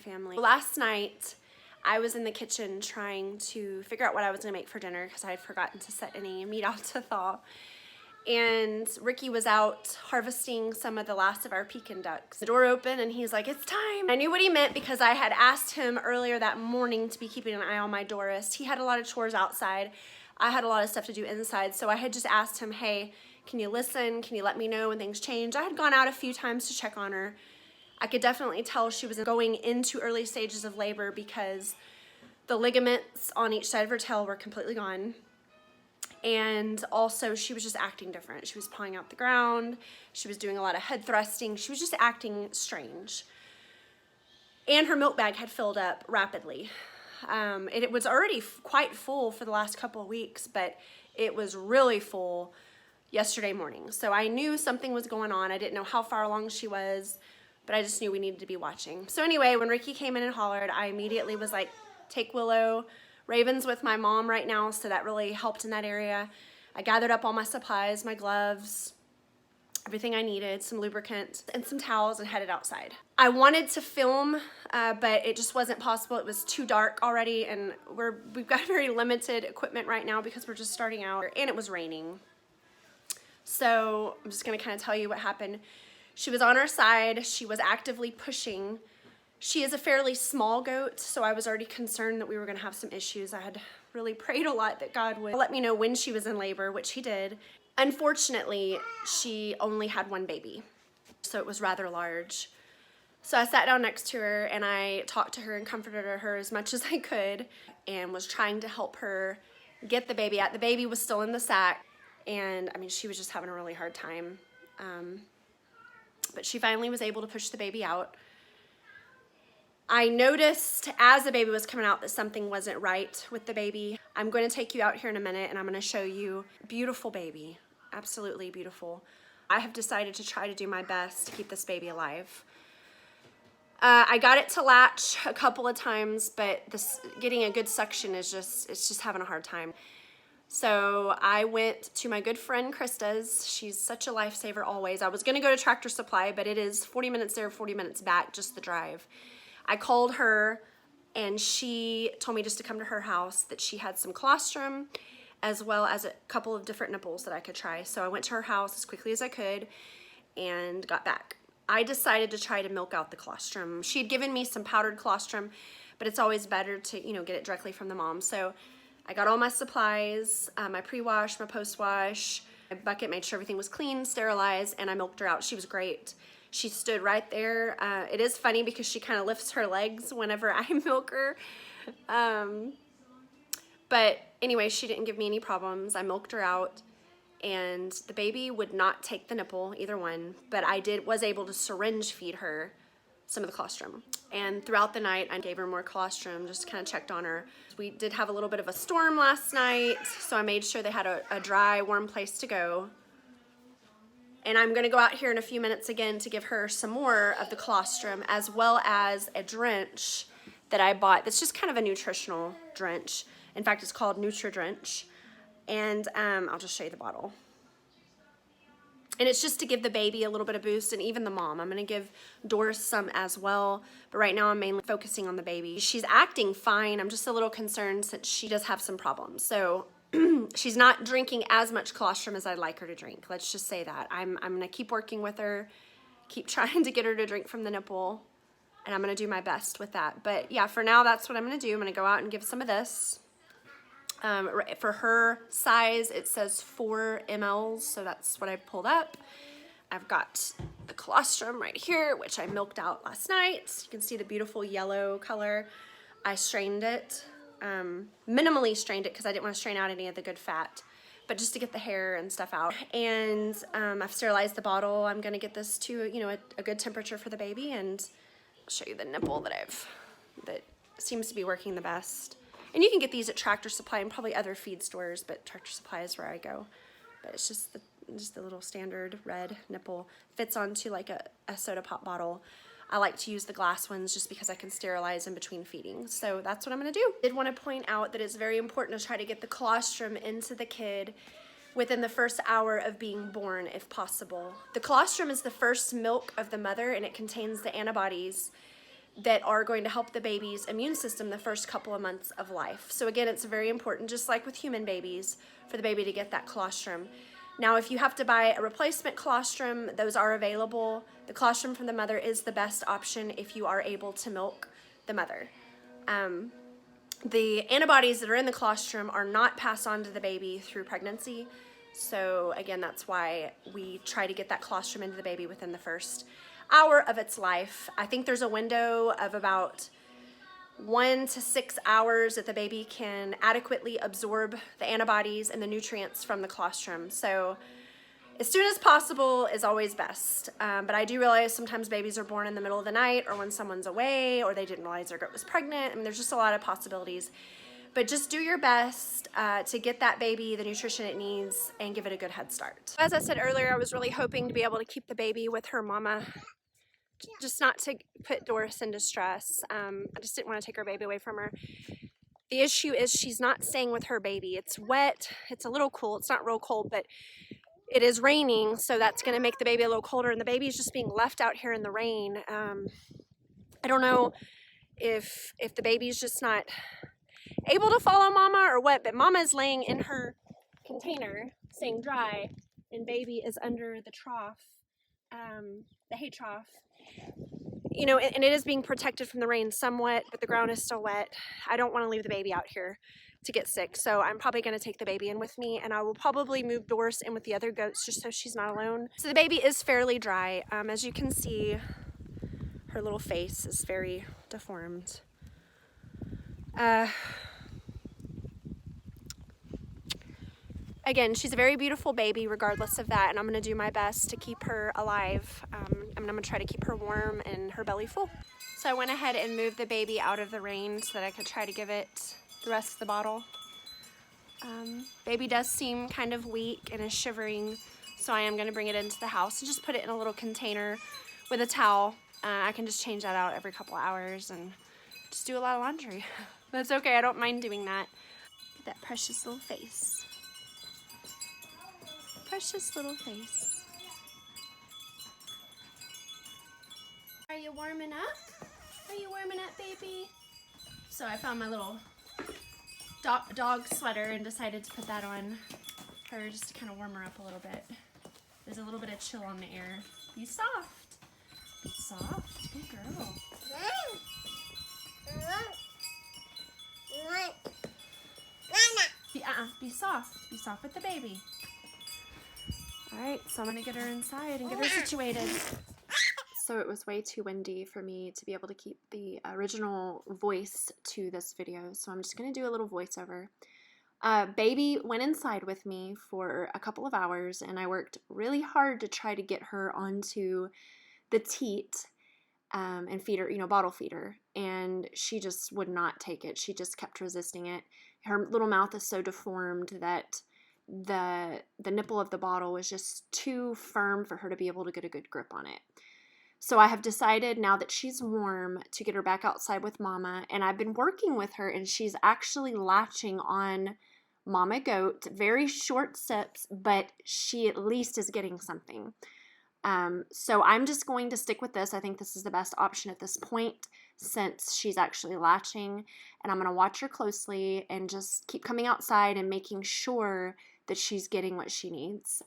family. Last night, I was in the kitchen trying to figure out what I was gonna make for dinner because I had forgotten to set any meat out to thaw. And Ricky was out harvesting some of the last of our Pekin ducks. The door opened and he's like, it's time. I knew what he meant because I had asked him earlier that morning to be keeping an eye on my Doris. He had a lot of chores outside. I had a lot of stuff to do inside. So I had just asked him, hey, can you listen? Can you let me know when things change? I had gone out a few times to check on her. I could definitely tell she was going into early stages of labor because the ligaments on each side of her tail were completely gone. And also she was just acting different. She was pawing out the ground. She was doing a lot of head thrusting. She was just acting strange. And her milk bag had filled up rapidly. It was already quite full for the last couple of weeks, but it was really full yesterday morning. So I knew something was going on. I didn't know how far along she was, but I just knew we needed to be watching. So anyway, when Ricky came in and hollered, I immediately was like, take Willow. Raven's with my mom right now, so that really helped in that area. I gathered up all my supplies, my gloves, everything I needed, some lubricant, and some towels, and headed outside. I wanted to film, but it just wasn't possible. It was too dark already, and we've got very limited equipment right now because we're just starting out, and it was raining. So I'm just gonna kind of tell you what happened. She was on her side. She was actively pushing. She is a fairly small goat, so I was already concerned that we were gonna have some issues. I had really prayed a lot that God would let me know when she was in labor, which he did. Unfortunately, she only had one baby, so it was rather large. So I sat down next to her and I talked to her and comforted her as much as I could and was trying to help her get the baby out. The baby was still in the sack, and I mean, she was just having a really hard time. But she finally was able to push the baby out. I noticed as the baby was coming out that something wasn't right with the baby. I'm going to take you out here in a minute and I'm going to show you beautiful baby, absolutely beautiful. I have decided to try to do my best to keep this baby alive. I got it to latch a couple of times, but getting a good suction is it's just having a hard time. So I went to my good friend Krista's. She's such a lifesaver always. I was going to go to Tractor Supply, but it is 40 minutes there, 40 minutes back, just the drive. I called her and she told me just to come to her house, that she had some colostrum as well as a couple of different nipples that I could try. So I went to her house as quickly as I could and got back. I decided to try to milk out the colostrum. She had given me some powdered colostrum, but it's always better to, get it directly from the mom. So I got all my supplies, my pre-wash, my post-wash, my bucket, made sure everything was clean, sterilized, and I milked her out. She was great. She stood right there. It is funny because she kind of lifts her legs whenever I milk her. But anyway, she didn't give me any problems. I milked her out, and the baby would not take the nipple, either one, but I was able to syringe feed her some of the colostrum. And throughout the night, I gave her more colostrum, just kind of checked on her. We did have a little bit of a storm last night, so I made sure they had a dry, warm place to go. And I'm gonna go out here in a few minutes again to give her some more of the colostrum, as well as a drench that I bought. That's just kind of a nutritional drench. In fact, it's called Nutri-Drench. And I'll just show you the bottle. And it's just to give the baby a little bit of boost, and even the mom. I'm gonna give Doris some as well, but right now I'm mainly focusing on the baby. She's acting fine. I'm just a little concerned since she does have some problems. So she's not drinking as much colostrum as I'd like her to drink. Let's just say that. I'm gonna keep working with her, keep trying to get her to drink from the nipple, and I'm gonna do my best with that. But yeah, for now, that's what I'm gonna do. I'm gonna go out and give some of this. For her size, it says 4 mLs, so that's what I pulled up. I've got the colostrum right here, which I milked out last night. You can see the beautiful yellow color. I strained it, minimally strained it because I didn't want to strain out any of the good fat, but just to get the hair and stuff out. And I've sterilized the bottle. I'm gonna get this to a good temperature for the baby, and I'll show you the nipple that seems to be working the best. And you can get these at Tractor Supply and probably other feed stores, but Tractor Supply is where I go. But it's just the little standard red nipple. Fits onto like a soda pop bottle. I like to use the glass ones just because I can sterilize in between feedings. So that's what I'm gonna do. I did want to point out that it's very important to try to get the colostrum into the kid within the first hour of being born, if possible. The colostrum is the first milk of the mother, and it contains the antibodies that are going to help the baby's immune system the first couple of months of life. So again, it's very important, just like with human babies, for the baby to get that colostrum. Now, if you have to buy a replacement colostrum, those are available. The colostrum from the mother is the best option if you are able to milk the mother. The antibodies that are in the colostrum are not passed on to the baby through pregnancy. So again, that's why we try to get that colostrum into the baby within the first hour of its life. I think there's a window of about 1 to 6 hours that the baby can adequately absorb the antibodies and the nutrients from the colostrum. So as soon as possible is always best. But I do realize sometimes babies are born in the middle of the night, or when someone's away, or they didn't realize their goat was pregnant. I mean, there's just a lot of possibilities. But just do your best to get that baby the nutrition it needs and give it a good head start. As I said earlier, I was really hoping to be able to keep the baby with her mama, just not to put Doris into stress. I just didn't want to take her baby away from her. The issue is she's not staying with her baby. It's wet, it's a little cool, it's not real cold, but it is raining, so that's going to make the baby a little colder, and the baby is just being left out here in the rain. I don't know if the baby's just not able to follow mama or what, but mama is laying in her container staying dry, and baby is under the trough, the hay trough. You know, and it is being protected from the rain somewhat, but the ground is still wet. I don't want to leave the baby out here to get sick, so I'm probably going to take the baby in with me, and I will probably move Doris in with the other goats just so she's not alone. So the baby is fairly dry. As you can see, her little face is very deformed. Again, she's a very beautiful baby regardless of that, and I'm going to do my best to keep her alive. I'm going to try to keep her warm and her belly full. So I went ahead and moved the baby out of the rain so that I could try to give it the rest of the bottle. Baby does seem kind of weak and is shivering, so I am going to bring it into the house and just put it in a little container with a towel. I can just change that out every couple hours and just do a lot of laundry. That's okay, I don't mind doing that. Look at that precious little face. Precious little face. Are you warming up? Are you warming up, baby? So I found my little dog sweater and decided to put that on her just to kind of warm her up a little bit. There's a little bit of chill on the air. Be soft. Be soft. Good girl. Be soft. Be soft with the baby. Alright, so I'm going to get her inside and get her situated. So it was way too windy for me to be able to keep the original voice to this video, so I'm just going to do a little voiceover. Baby went inside with me for a couple of hours, and I worked really hard to try to get her onto the teat and feed her, bottle feed her, and she just would not take it. She just kept resisting it. Her little mouth is so deformed that the nipple of the bottle was just too firm for her to be able to get a good grip on it. So I have decided, now that she's warm, to get her back outside with mama, and I've been working with her, and she's actually latching on mama goat. Very short sips, but she at least is getting something. So I'm just going to stick with this. I think this is the best option at this point, since she's actually latching, and I'm going to watch her closely and just keep coming outside and making sure that she's getting what she needs.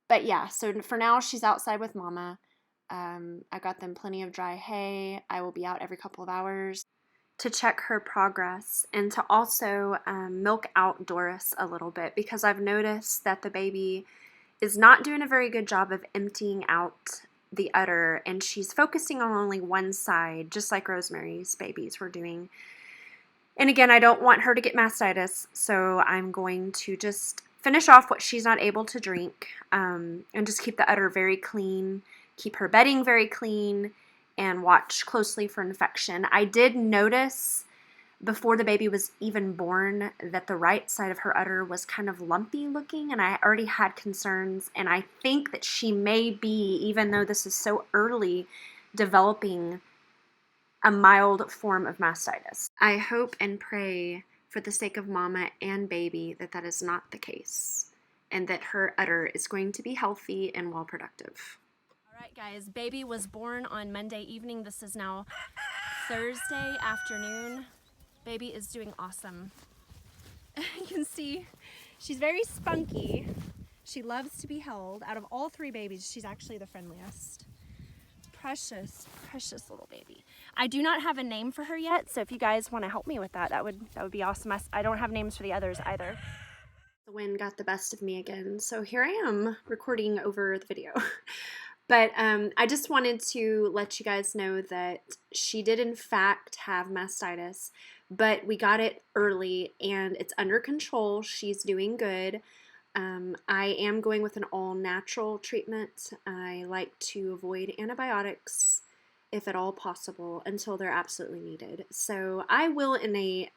But yeah, so for now she's outside with mama. I got them plenty of dry hay. I will be out every couple of hours to check her progress and to also milk out Doris a little bit, because I've noticed that the baby is not doing a very good job of emptying out the udder, and she's focusing on only one side, just like Rosemary's babies were doing. And again, I don't want her to get mastitis, so I'm going to just finish off what she's not able to drink, and just keep the udder very clean, keep her bedding very clean, and watch closely for infection. I did notice before the baby was even born that the right side of her udder was kind of lumpy looking, and I already had concerns, and I think that she may be, even though this is so early, developing a mild form of mastitis. I hope and pray for the sake of mama and baby that that is not the case, and that her udder is going to be healthy and well productive. Alright guys, baby was born on Monday evening. This is now Thursday afternoon. Baby is doing awesome. You can see she's very spunky. She loves to be held. Out of all 3 babies, she's actually the friendliest. Precious, precious little baby. I do not have a name for her yet, so if you guys want to help me with that, that would be awesome. I don't have names for the others either. The wind got the best of me again, so here I am recording over the video. But I just wanted to let you guys know that she did in fact have mastitis, but we got it early and it's under control. She's doing good. I am going with an all-natural treatment. I like to avoid antibiotics if at all possible until they're absolutely needed. So I will in a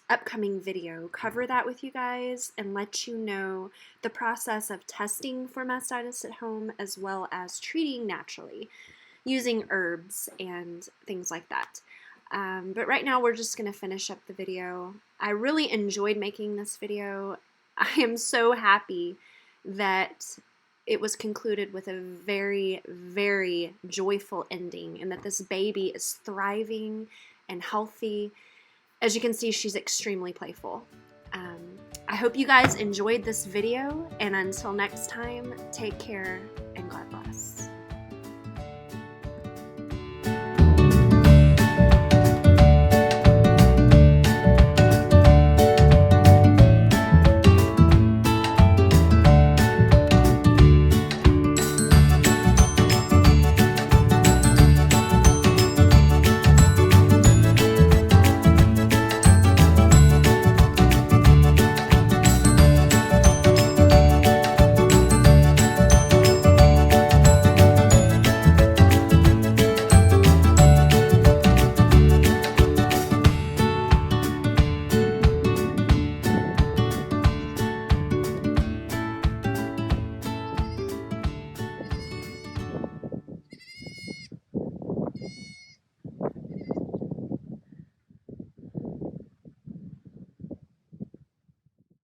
upcoming video cover that with you guys and let you know the process of testing for mastitis at home as well as treating naturally using herbs and things like that. But right now we're just going to finish up the video. I really enjoyed making this video. I am so happy that it was concluded with a very, very joyful ending and that this baby is thriving and healthy. As you can see, she's extremely playful. I hope you guys enjoyed this video, and until next time, take care and God bless.